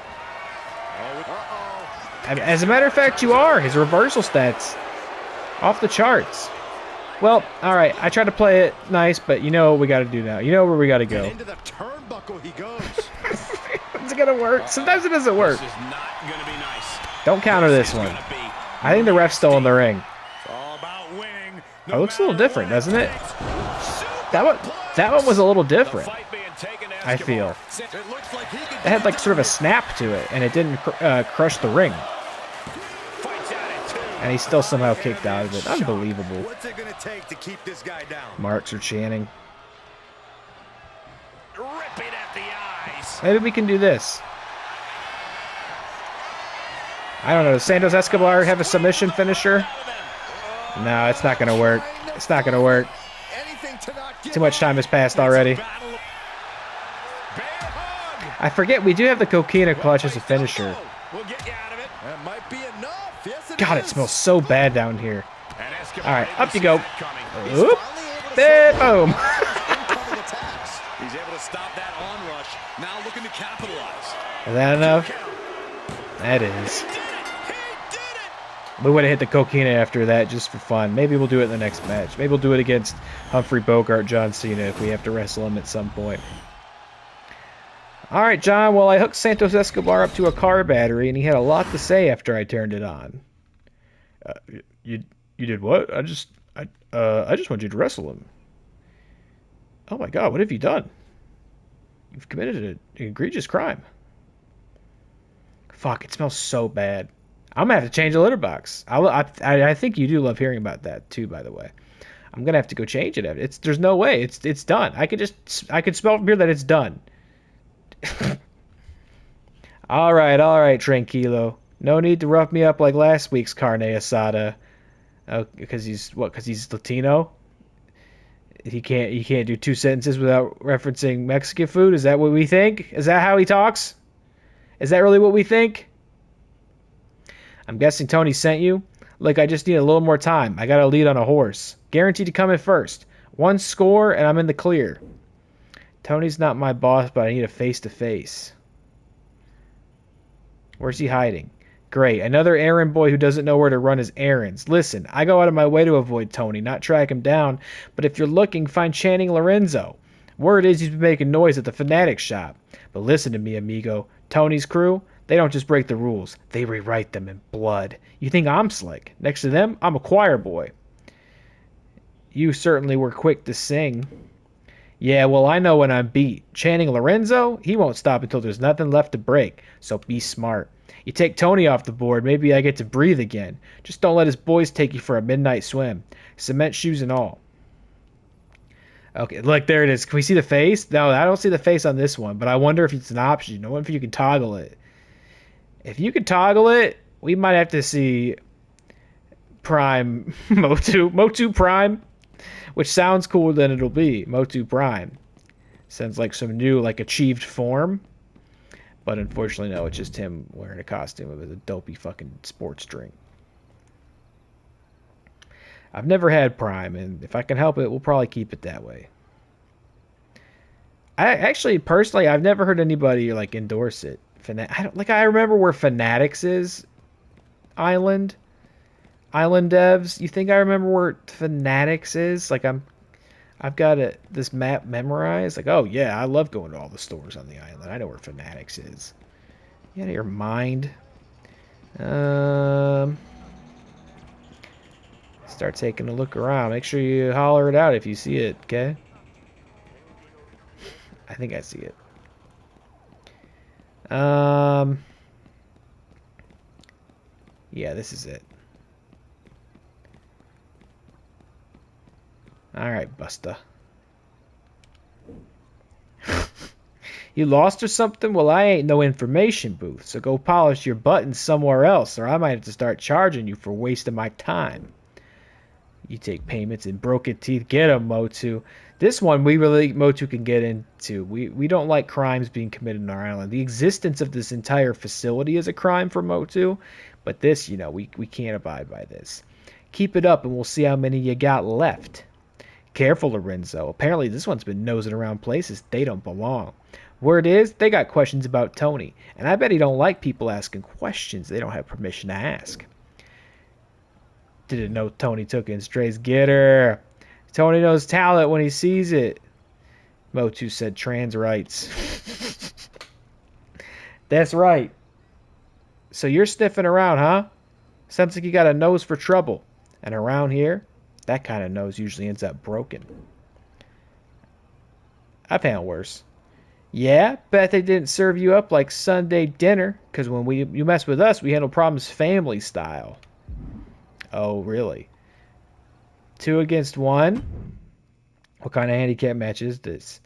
As a matter of fact, you are. His reversal stats off the charts. Well, all right. I tried to play it nice, but you know what we got to do now. You know where we got to go. Into the turnbuckle he goes. It's going to work. Sometimes it doesn't work. This is not going to be nice. Don't counter this one. I think the ref's still in the ring. Oh, it looks a little different, doesn't it? That one was a little different. I feel. It had like sort of a snap to it, and it didn't crush the ring. And he still somehow kicked out of it. Unbelievable. What's it gonna take to keep this guy down? Marks are chanting. Ripping at the eyes. Maybe we can do this. I don't know. Does Santos Escobar have a submission finisher? No, it's not gonna work. It's not gonna work. Too much time has passed already. I forget we do have the Coquina clutch as a finisher. God, it smells so bad down here. All right, up you go. Oop. Boom. He's able to stop that onrush. Now looking to capitalize. Is that enough? That is. We would have hit the Coquina after that just for fun. Maybe we'll do it in the next match. Maybe we'll do it against Humphrey Bogart, John Cena, if we have to wrestle him at some point. All right, John. Well, I hooked Santos Escobar up to a car battery, and he had a lot to say after I turned it on. You did what? I just want you to wrestle him. Oh my God, what have you done? You've committed an egregious crime. Fuck, it smells so bad. I'm gonna have to change the litter box. I think you do love hearing about that too, by the way. I'm gonna have to go change it. There's no way. It's done. I could smell from here that it's done. all right, Tranquilo. No need to rough me up like last week's carne asada. Oh, because he's Latino. He can't do two sentences without referencing Mexican food. Is that what we think? Is that how he talks? Is that really what we think? I'm guessing Tony sent you. Look, I just need a little more time. I got a lead on a horse. Guaranteed to come in first. One score and I'm in the clear. Tony's not my boss, but I need a face-to-face. Where's he hiding? Great. Another errand boy who doesn't know where to run his errands. Listen, I go out of my way to avoid Tony, not track him down. But if you're looking, find Channing Lorenzo. Word is he's been making noise at the Fanatic shop. But listen to me, amigo. Tony's crew, they don't just break the rules. They rewrite them in blood. You think I'm slick? Next to them, I'm a choir boy. You certainly were quick to sing. Yeah, well, I know when I'm beat. Channing Lorenzo, he won't stop until there's nothing left to break, so be smart. You take Tony off the board, maybe I get to breathe again. Just don't let his boys take you for a midnight swim. Cement shoes and all. Okay, look, there it is. Can we see the face? No, I don't see the face on this one, but I wonder if it's an option. I wonder if you can toggle it. If you can toggle it, we might have to see Prime Motu Prime, which sounds cooler than it'll be. Motu Prime. Sounds like some new, like, achieved form. But unfortunately, no, it's just him wearing a costume with a dopey fucking sports drink. I've never had Prime, and if I can help it, we'll probably keep it that way. I actually, personally, I've never heard anybody, like, endorse it. I remember where Fanatics is. Island devs. You think I remember where Fanatics is? Like, I've got this map memorized. Like, oh yeah, I love going to all the stores on the island. I know where Fanatics is. You out of your mind? Start taking a look around. Make sure you holler it out if you see it, okay? I think I see it. Yeah, this is it. Alright, Busta. You lost or something? Well, I ain't no information booth, so go polish your buttons somewhere else, or I might have to start charging you for wasting my time. You take payments in broken teeth. Get 'em, Motu. This one, Motu can get into. We don't like crimes being committed on our island. The existence of this entire facility is a crime for Motu, but this, you know, we can't abide by this. Keep it up, and we'll see how many you got left. Careful, Lorenzo. Apparently this one's been nosing around places they don't belong. Word is, they got questions about Tony, and I bet he don't like people asking questions they don't have permission to ask. Didn't know Tony took in strays. Get her. Tony knows talent when he sees it. Motu said trans rights. That's right. So you're sniffing around, huh? Sounds like you got a nose for trouble. And around here, that kind of nose usually ends up broken. I've handled worse. Yeah, bet they didn't serve you up like Sunday dinner, because when you mess with us, we handle problems family style. Oh, really? 2 against 1? What kind of handicap match is this?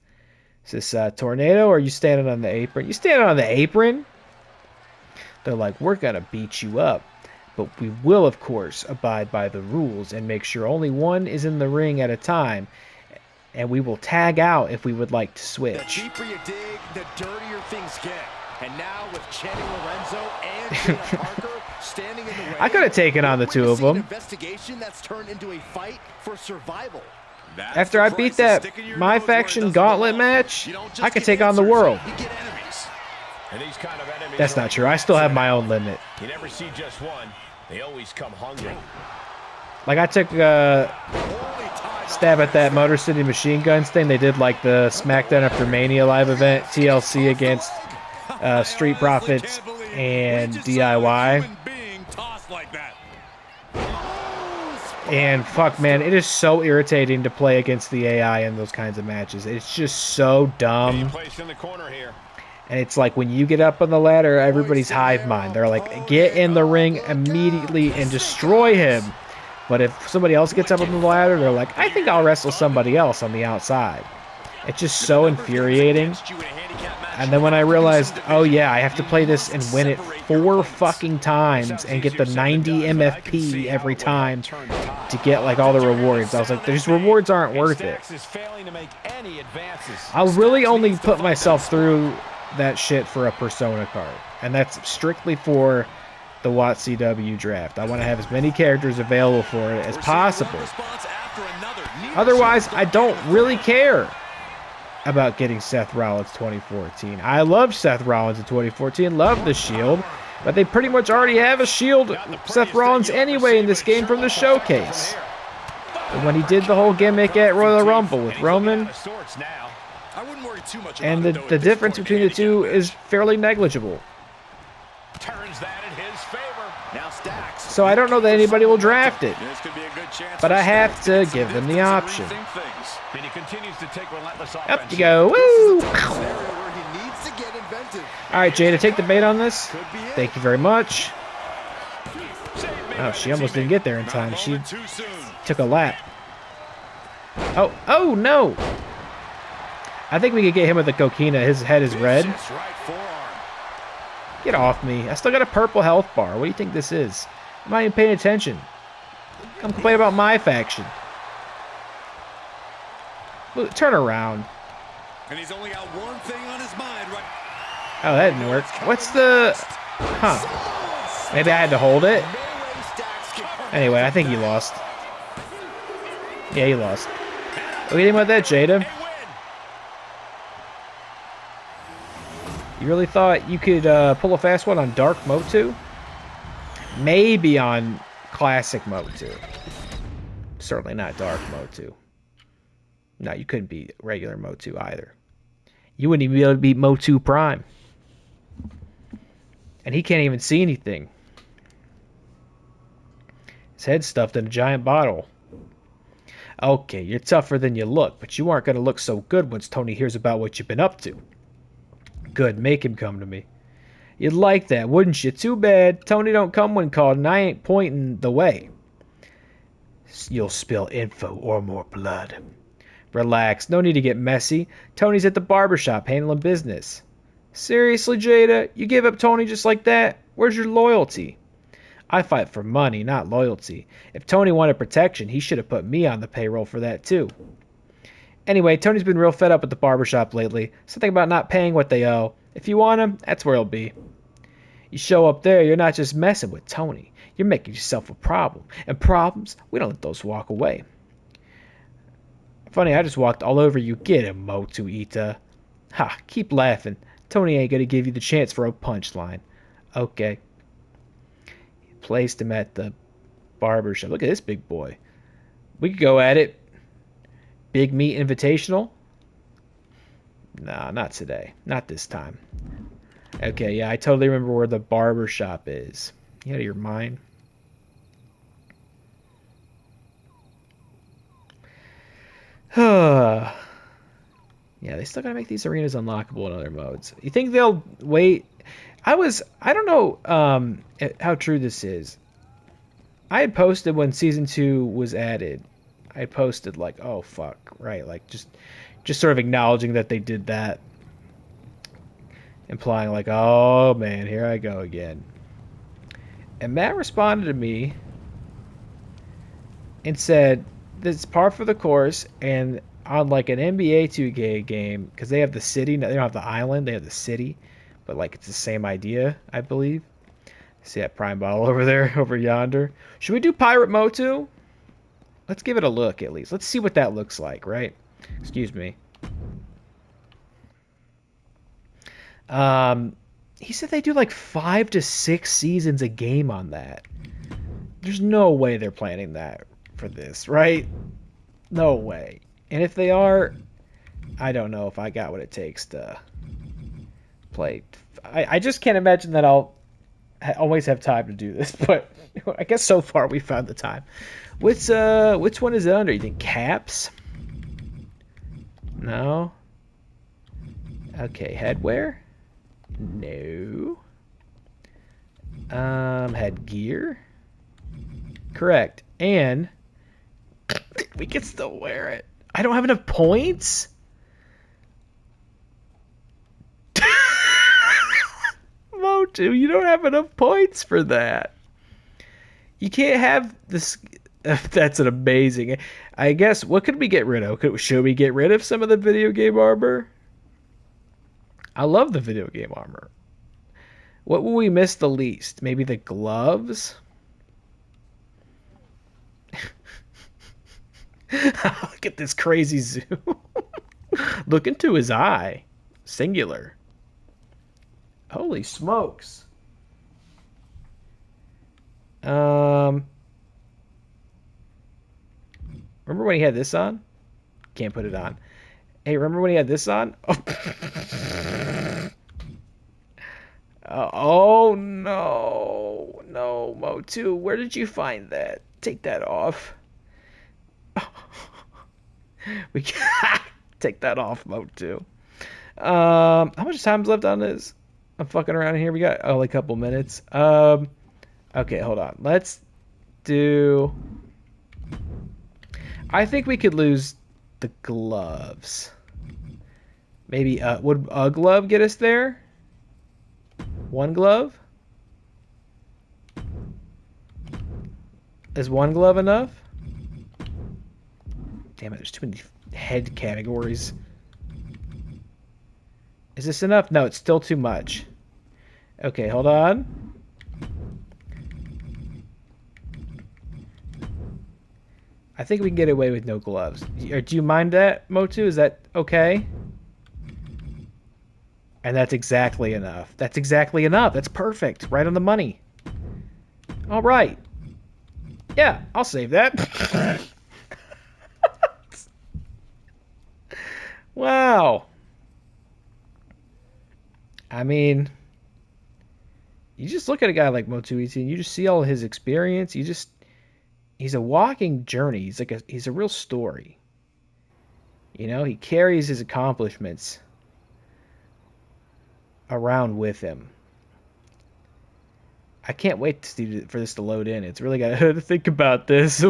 Is this Tornado, or are you standing on the apron? You standing on the apron? They're like, we're going to beat you up. But we will, of course, abide by the rules and make sure only one is in the ring at a time. And we will tag out if we would like to switch. The deeper you dig, the dirtier things get. And now with Channing Lorenzo and Jada Parker standing in the way, I could have taken on the two of them. Investigation that's turned into a fight for survival. After I beat that My Faction Gauntlet match, I could take on the world. That's not true. I still have my own limit. You never see just one. They always come hungry. Like, I took a stab at that Motor City Machine Guns thing. They did, like, the SmackDown After Mania live event, TLC against Street Profits and DIY. And fuck, man, it is so irritating to play against the AI in those kinds of matches. It's just so dumb. And it's like when you get up on the ladder, everybody's hive mind. They're like, get in the ring immediately and destroy him. But if somebody else gets up on the ladder, they're like, I think I'll wrestle somebody else on the outside. It's just so infuriating. And then when I realized, oh yeah, I have to play this and win it 4 fucking times and get the 90 MFP every time to get like all the rewards, I was like, these rewards aren't worth it. I'll really only put myself through that shit for a Persona card. And that's strictly for the WotCW draft. I want to have as many characters available for it as possible. Otherwise, I don't really care about getting Seth Rollins 2014. I loved Seth Rollins in 2014, loved the Shield, but they pretty much already have a Shield Seth Rollins anyway in this game from the showcase. And when he did the whole gimmick at Royal Rumble with Roman, and the difference between the two is fairly negligible. so I don't know that anybody will draft it. This could be a good chance, But I have to give them the option. And he continues to take relentless offense. Up you go. Woo! Where he needs to get inventive. All right, Jada, take the bait on this. Thank you very much. Oh, she almost didn't get there in time. She took a lap. Oh, no. I think we could get him with the coquina. His head is red. Get off me. I still got a purple health bar. What do you think this is? I'm not even paying attention. Come complain about my faction. Look, turn around. And he's only got one thing on his mind right. Oh, that didn't work. What's the... Huh. Maybe I had to hold it? Anyway, I think he lost. Yeah, he lost. What do you think about that, Jada? You really thought you could pull a fast one on Dark Motu? Maybe on Classic Motu. Certainly not Dark Motu. No, you couldn't beat regular Motu either. You wouldn't even be able to beat Motu Prime. And he can't even see anything. His head's stuffed in a giant bottle. Okay, you're tougher than you look, but you aren't going to look so good once Tony hears about what you've been up to. Good, make him come to me. You'd like that, wouldn't you? Too bad. Tony don't come when called, and I ain't pointing the way. You'll spill info or more blood. Relax, no need to get messy. Tony's at the barbershop handling business. Seriously, Jada? You give up Tony just like that? Where's your loyalty? I fight for money, not loyalty. If Tony wanted protection, he should have put me on the payroll for that too. Anyway, Tony's been real fed up with the barbershop lately. Something about not paying what they owe. If you want him, that's where he'll be. You show up there, you're not just messing with Tony. You're making yourself a problem. And problems, we don't let those walk away. Funny, I just walked all over you. Get him, Motu Ita. Ha, keep laughing. Tony ain't gonna give you the chance for a punchline. Okay. Placed him at the barbershop. Look at this big boy. We could go at it. Big Meat Invitational? Nah, not today. Not this time. Okay, yeah, I totally remember where the barbershop is. You out of your mind? Yeah, they still gotta make these arenas unlockable in other modes. You think they'll wait? I don't know how true this is. I had posted when Season 2 was added. I posted like, oh fuck, right, like just sort of acknowledging that they did that. Implying like, oh man, here I go again. And Matt responded to me and said, this is par for the course, and on like an NBA 2K game, because they have the city, they don't have the island, they have the city, but like it's the same idea, I believe. See that prime bottle over there, over yonder? Should we do Pirate Motu? Let's give it a look at least. Let's see what that looks like, right? Excuse me. He said they do like 5 to 6 seasons a game on that. There's no way they're planning that for this, right? No way. And if they are, I don't know if I got what it takes to play. I just can't imagine that I'll always have time to do this, but I guess so far we found the time. Which one is it under? You think Caps? No. Okay, headwear? No. Headgear? Correct. And we can still wear it. I don't have enough points? Motu, you don't have enough points for that. You can't have this. That's an amazing. I guess, what could we get rid of? Should we get rid of some of the video game armor? I love the video game armor. What will we miss the least? Maybe the gloves? Look at this crazy zoom. Look into his eye. Singular. Holy smokes. Remember when he had this on? Can't put it on. Hey, remember when he had this on? Oh, oh no. no, Motu, where did you find that? Take that off. We can take that off, Motu. How much time's left on this? I'm fucking around here. We got only a couple minutes. Okay, hold on. Let's do. I think we could lose the gloves. Maybe would a glove get us there? One glove? Is one glove enough? Damn it, there's too many head categories. Is this enough? No, it's still too much. Okay, hold on. I think we can get away with no gloves. Do you mind that, Motu? Is that okay? And that's exactly enough. That's exactly enough. That's perfect. Right on the money. All right. Yeah, I'll save that. Wow. I mean, you just look at a guy like Motu and you just see all his experience. He's a walking journey. He's a real story. You know, he carries his accomplishments around with him. I can't wait for this to load in. It's really got to think about this.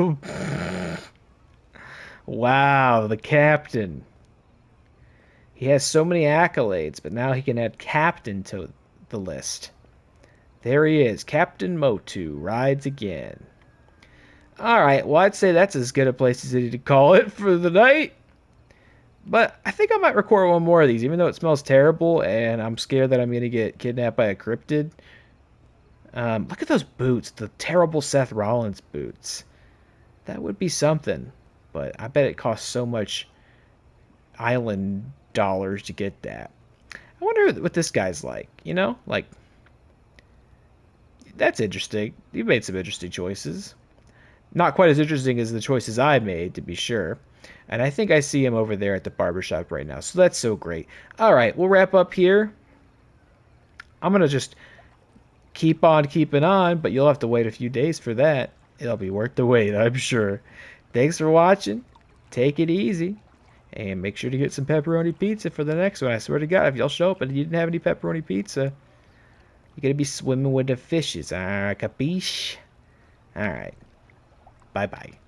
Wow, the captain. He has so many accolades, but now he can add captain to the list. There he is. Captain Motu rides again. All right, well, I'd say that's as good a place as any to call it for the night. But I think I might record one more of these, even though it smells terrible, and I'm scared that I'm going to get kidnapped by a cryptid. Look at those boots, the terrible Seth Rollins boots. That would be something, but I bet it costs so much island dollars to get that. I wonder what this guy's like, you know? Like, that's interesting. You made some interesting choices. Not quite as interesting as the choices I made, to be sure. And I think I see him over there at the barbershop right now. So that's so great. All right, we'll wrap up here. I'm going to just keep on keeping on, but you'll have to wait a few days for that. It'll be worth the wait, I'm sure. Thanks for watching. Take it easy. And make sure to get some pepperoni pizza for the next one. I swear to God, if y'all show up and you didn't have any pepperoni pizza, you're going to be swimming with the fishes. Capiche? All right. Bye-bye.